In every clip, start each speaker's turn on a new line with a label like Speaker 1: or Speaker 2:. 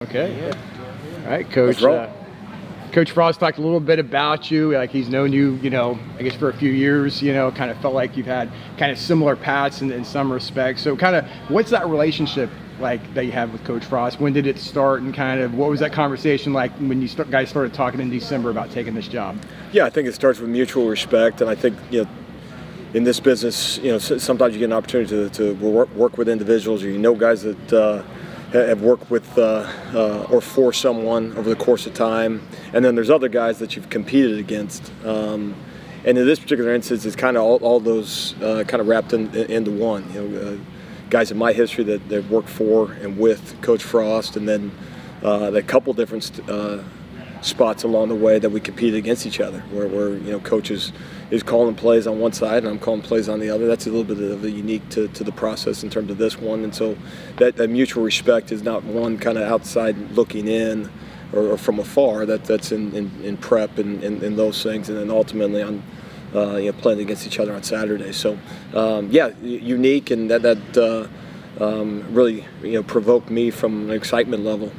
Speaker 1: Okay. Yeah. All right, Coach. Coach Frost talked a little bit about you. Like he's known you, I guess for a few years. Kind of felt like you've had kind of similar paths in some respects. So, kind of, what's that relationship like that you have with Coach Frost? When did it start, and kind of what was that conversation like when you guys started talking in December about taking this job?
Speaker 2: Yeah, I think it starts with mutual respect, and I think in this business, sometimes you get an opportunity to work with individuals, or guys that have worked with or for someone over the course of time, and then there's other guys that you've competed against. And in this particular instance, it's kind of all those kind of wrapped into one. Guys in my history that worked for and with Coach Frost, and then a couple different spots along the way that we competed against each other, where Coach is calling plays on one side and I'm calling plays on the other. That's a little bit of a unique to the process in terms of this one, and so that mutual respect is not one kind of outside looking in or from afar. That's in prep and those things, and then ultimately on playing against each other on Saturday. So unique, and that really provoked me from an excitement level,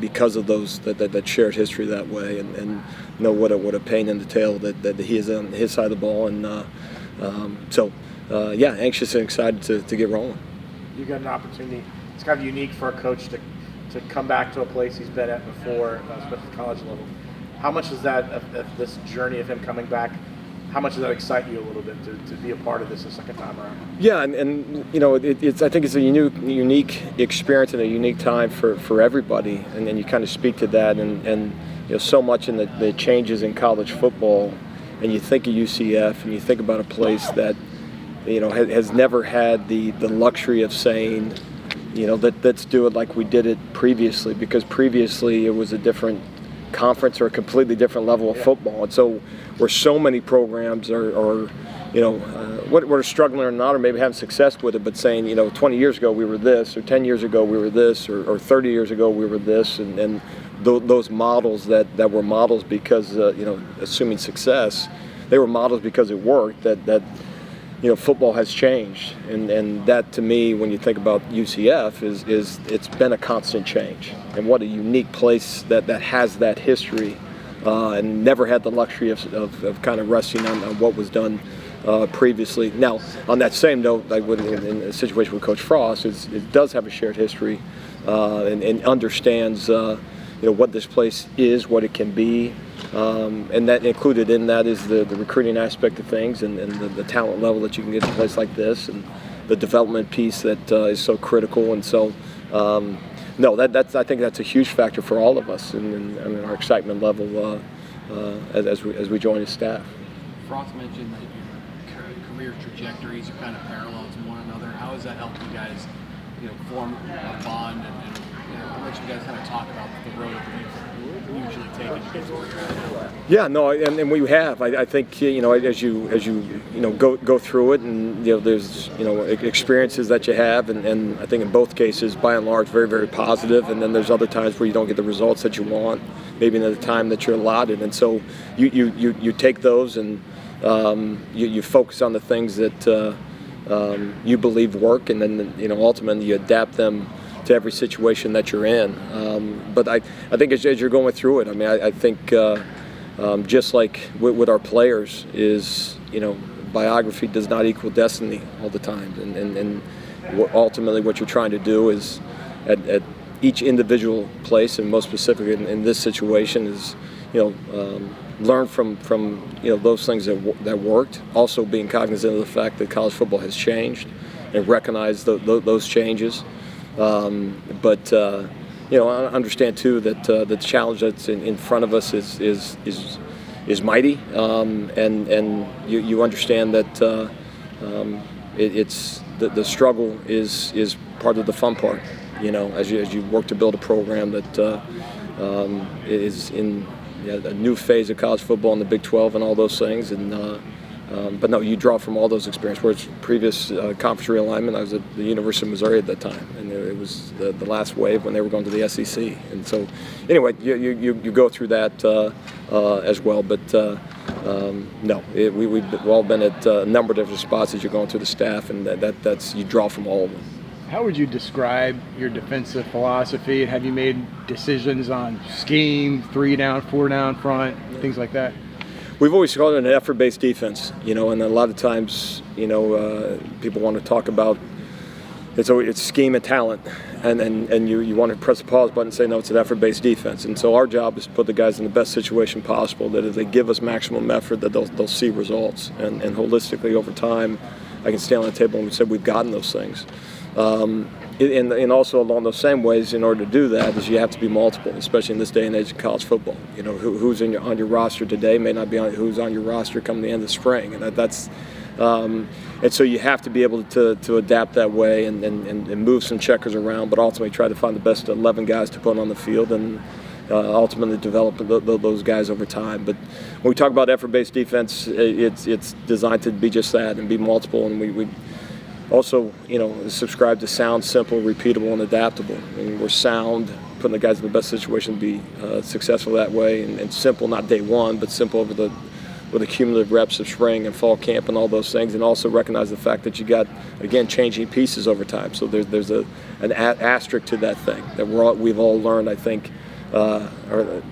Speaker 2: because of those that shared history that way, and know what a pain in the tail that he is on his side of the ball, and anxious and excited to get rolling.
Speaker 3: You got an opportunity. It's kind of unique for a coach to come back to a place he's been at before, especially at the college level. How much is that of this journey of him coming back? How much does that excite you a little bit to be a part of this the second time around? Yeah,
Speaker 2: and I think it's a unique experience and a unique time for everybody, and then you kind of speak to that, and so much in the changes in college football, and you think of UCF, and you think about a place that has never had the luxury of saying, let's do it like we did it previously, because previously it was a different conference or a completely different level of football, and so where so many programs are what we're struggling or not, or maybe having success with it, but saying 20 years ago we were this, or 10 years ago we were this, or 30 years ago we were this, and those models that were models because assuming success, they were models because it worked. That football has changed, and that to me, when you think about UCF, is it's been a constant change, and what a unique place that has that history, and never had the luxury of kind of resting on what was done previously. Now, on that same note, like in a situation with Coach Frost, it does have a shared history, and understands what this place is, what it can be. And that included in that is the recruiting aspect of things, and the talent level that you can get to a place like this, and the development piece that is so critical. And so, I think that's a huge factor for all of us, and our excitement level as we join his staff.
Speaker 4: Frost mentioned that your career trajectories are kind of parallel to one another. How has that helped you guys, form a bond, and let you guys kind of talk about the road that you've usually taken to get to where you're at now?
Speaker 2: Yeah, no, and we have. I think as you go through it, and there's experiences that you have, and I think in both cases, by and large, very, very positive. And then there's other times where you don't get the results that you want, maybe in the time that you're allotted. And so you take those, and you focus on the things that you believe work, and then ultimately you adapt them to every situation that you're in. But I think as you're going through it, I think just like with our players is, biography does not equal destiny all the time. And ultimately what you're trying to do is at each individual place, and most specifically in this situation, is, learn from those things that worked, also being cognizant of the fact that college football has changed, and recognize those changes. But I understand too that the challenge that's in front of us is mighty, and you understand that it's the struggle is part of the fun part. As you work to build a program that is in a new phase of college football in the Big 12 and all those things, and but no, you draw from all those experiences. Whereas previous conference realignment, I was at the University of Missouri at that time, and it was the last wave when they were going to the SEC. And so, anyway, you go through that as well. But we've all been at a number of different spots as you're going through the staff, and that's you draw from all of them.
Speaker 1: How would you describe your defensive philosophy? Have you made decisions on scheme, 3 down, 4 down front, things like that?
Speaker 2: We've always called it an effort-based defense, and a lot of times, people want to talk about it's scheme and talent, and you want to press the pause button and say, no, it's an effort-based defense. And so our job is to put the guys in the best situation possible, that if they give us maximum effort, that they'll see results. And holistically over time, I can stand on the table and we said we've gotten those things. And also along those same ways, in order to do that, is you have to be multiple, especially in this day and age of college football. Who's on your roster today may not be who's on your roster come the end of spring, and and so you have to be able to adapt that way and move some checkers around, but ultimately try to find the best 11 guys to put on the field and ultimately develop those guys over time. But when we talk about effort-based defense, it's designed to be just that and be multiple, and we also, subscribe to sound, simple, repeatable, and adaptable. We're sound, putting the guys in the best situation to be successful that way, and simple, not day one, but simple with the cumulative reps of spring and fall camp and all those things, and also recognize the fact that you got, again, changing pieces over time. So there's an asterisk to that thing that we've all learned, I think, or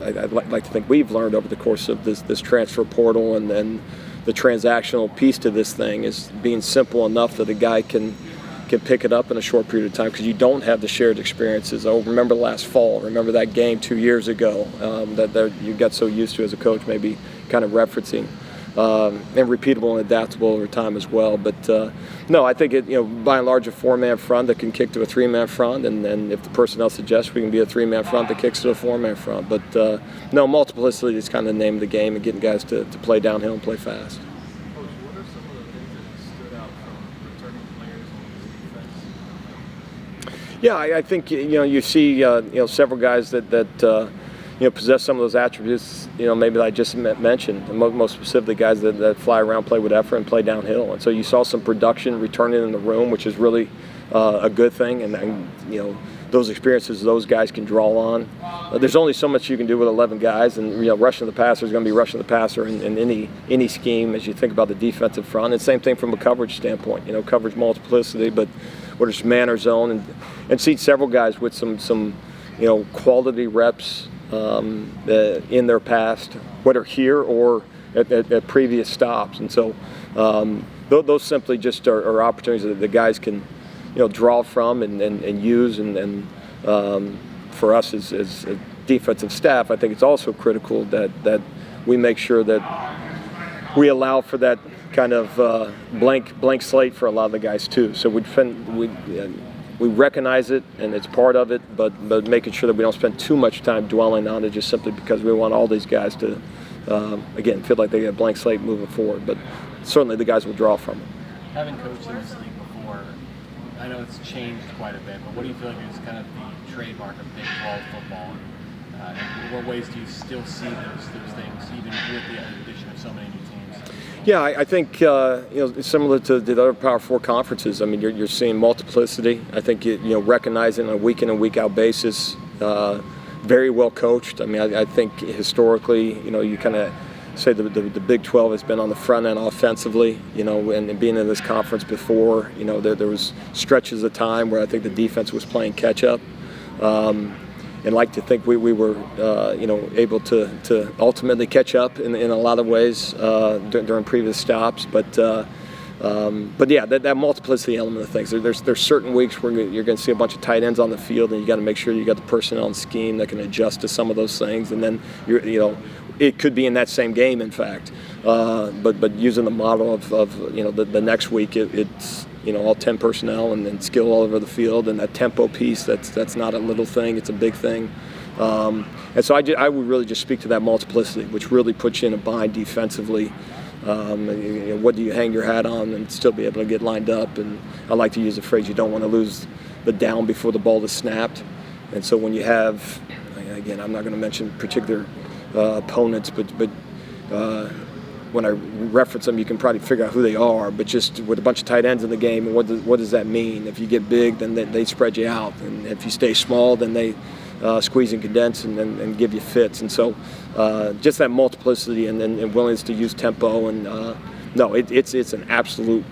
Speaker 2: I'd like to think we've learned over the course of this transfer portal, and then the transactional piece to this thing is being simple enough that a guy can pick it up in a short period of time, because you don't have the shared experiences. Oh, remember last fall, remember that game 2 years ago that you got so used to as a coach, maybe kind of referencing, and repeatable and adaptable over time as well. But no, I think by and large, a 4-man front that can kick to a 3-man front, and if the personnel suggests, we can be a 3-man front that kicks to a 4-man front. But no, multiplicity is kind of the name of the game, and getting guys to play downhill and play fast.
Speaker 5: Coach, what are some of the things that stood out from returning players on this defense?
Speaker 2: Yeah, I think you see several guys that possess some of those attributes maybe that I just mentioned. And most specifically, guys that fly around, play with effort, and play downhill. And so you saw some production returning in the room, which is really a good thing. And those experiences those guys can draw on. There's only so much you can do with 11 guys, and rushing the passer is going to be rushing the passer in any scheme as you think about the defensive front. And same thing from a coverage standpoint. Coverage multiplicity, but whether it's man or zone, and see several guys with some quality reps in their past, whether here or at previous stops. And so those simply just are opportunities that the guys can draw from and use. And for us as a defensive staff, I think it's also critical that we make sure that we allow for that kind of blank slate for a lot of the guys too. So we recognize it, and it's part of it, but making sure that we don't spend too much time dwelling on it just simply because we want all these guys to, again, feel like they get a blank slate moving forward. But certainly the guys will draw from it.
Speaker 4: Having coached in this league before, I know it's changed quite a bit, but what do you feel like is kind of the trademark of Big 12 football? And in what ways do you still see those things, even with the addition of so many new teams?
Speaker 2: Yeah, I think similar to the other Power 4 conferences. I mean, you're seeing multiplicity. I think recognizing on a week in and week out basis, very well coached. I mean, I think historically, you kind of say the Big 12 has been on the front end offensively. And being in this conference before, there was stretches of time where I think the defense was playing catch up. And like to think we were, able to ultimately catch up in a lot of ways during previous stops. But yeah, that multiplicity element of things. There's certain weeks where you're going to see a bunch of tight ends on the field, and you got to make sure you got the personnel and scheme that can adjust to some of those things. And then it could be in that same game, in fact. But using the model of the next week, it's all 10 personnel and skill all over the field, and that tempo piece, that's not a little thing, it's a big thing. And so I would really just speak to that multiplicity, which really puts you in a bind defensively. What do you hang your hat on and still be able to get lined up? And I like to use the phrase, you don't want to lose the down before the ball is snapped. And so when you have, again, I'm not going to mention particular opponents, but when I reference them, you can probably figure out who they are. But just with a bunch of tight ends in the game, and what does that mean? If you get big, then they spread you out, and if you stay small, then they squeeze and condense and give you fits. And so just that multiplicity and willingness to use tempo. And no, it's an absolute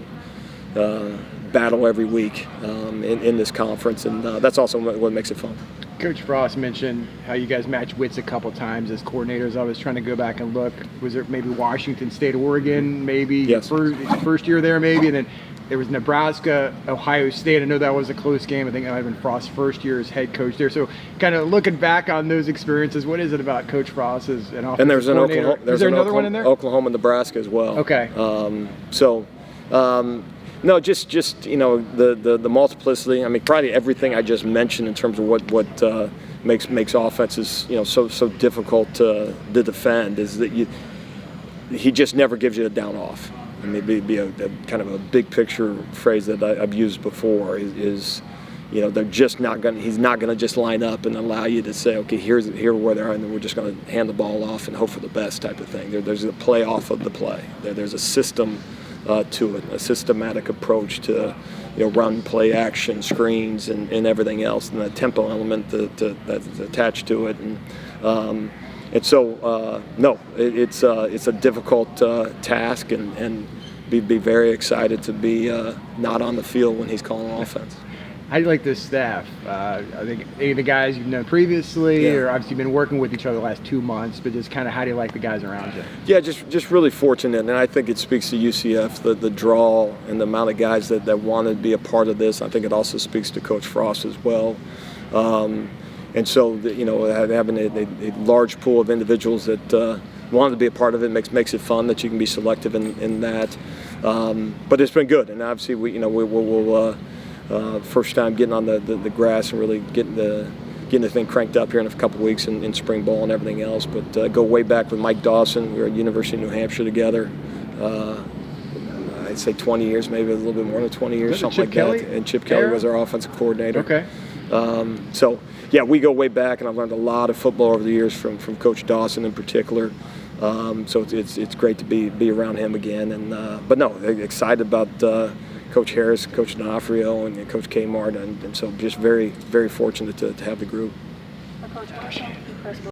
Speaker 2: battle every week in this conference, and that's also what makes it fun.
Speaker 1: Coach Frost mentioned how you guys matched wits a couple times as coordinators. I was trying to go back and look. Was it maybe Washington State, Oregon, maybe?
Speaker 2: Yes.
Speaker 1: First year there, maybe, and then there was Nebraska, Ohio State. I know that was a close game. I think that might have been Frost's first year as head coach there. So, kind of looking back on those experiences, what is it about Coach Frost as an offensive
Speaker 2: And there's an
Speaker 1: coordinator?
Speaker 2: Oklahoma.
Speaker 1: Is there another one in there?
Speaker 2: Oklahoma, Nebraska as well.
Speaker 1: Okay.
Speaker 2: No, just the multiplicity. I mean, probably everything I just mentioned in terms of what makes offenses so difficult to defend is that he just never gives you a down off. I mean, it'd be a kind of a big picture phrase that I've used before is they're just not going. He's not going to just line up and allow you to say, okay, here where they are, and then we're just going to hand the ball off and hope for the best type of thing. There's a play off of the play. There's a system to it, a systematic approach to run, play, action, screens, and everything else, and the tempo element that's attached to it. And so no, it's a difficult task, and be very excited to be not on the field when he's calling offense.
Speaker 1: How do you like this staff? I think any of the guys you've known previously, or obviously you've been working with each other the last 2 months, but just kind of how do you like the guys around you?
Speaker 2: Yeah, just really fortunate, and I think it speaks to UCF, the draw and the amount of guys that want to be a part of this. I think it also speaks to Coach Frost as well. And so, having a large pool of individuals that wanted to be a part of it makes it fun that you can be selective in that. But it's been good, and obviously we'll first time getting on the grass and really getting the thing cranked up here in a couple weeks in spring ball and everything else. But go way back with Mike Dawson. We were at University of New Hampshire together. I'd say 20 years, maybe a little bit more than 20 years, something like that. And Chip Kelly was our offensive coordinator.
Speaker 1: Okay.
Speaker 2: So yeah, we go way back, and I've learned a lot of football over the years from Coach Dawson in particular. So it's great to be around him again. And but no, excited about Coach Harris, Coach D'Onofrio, and Coach Kmart, and so just very, very fortunate to have the group.
Speaker 6: Coach,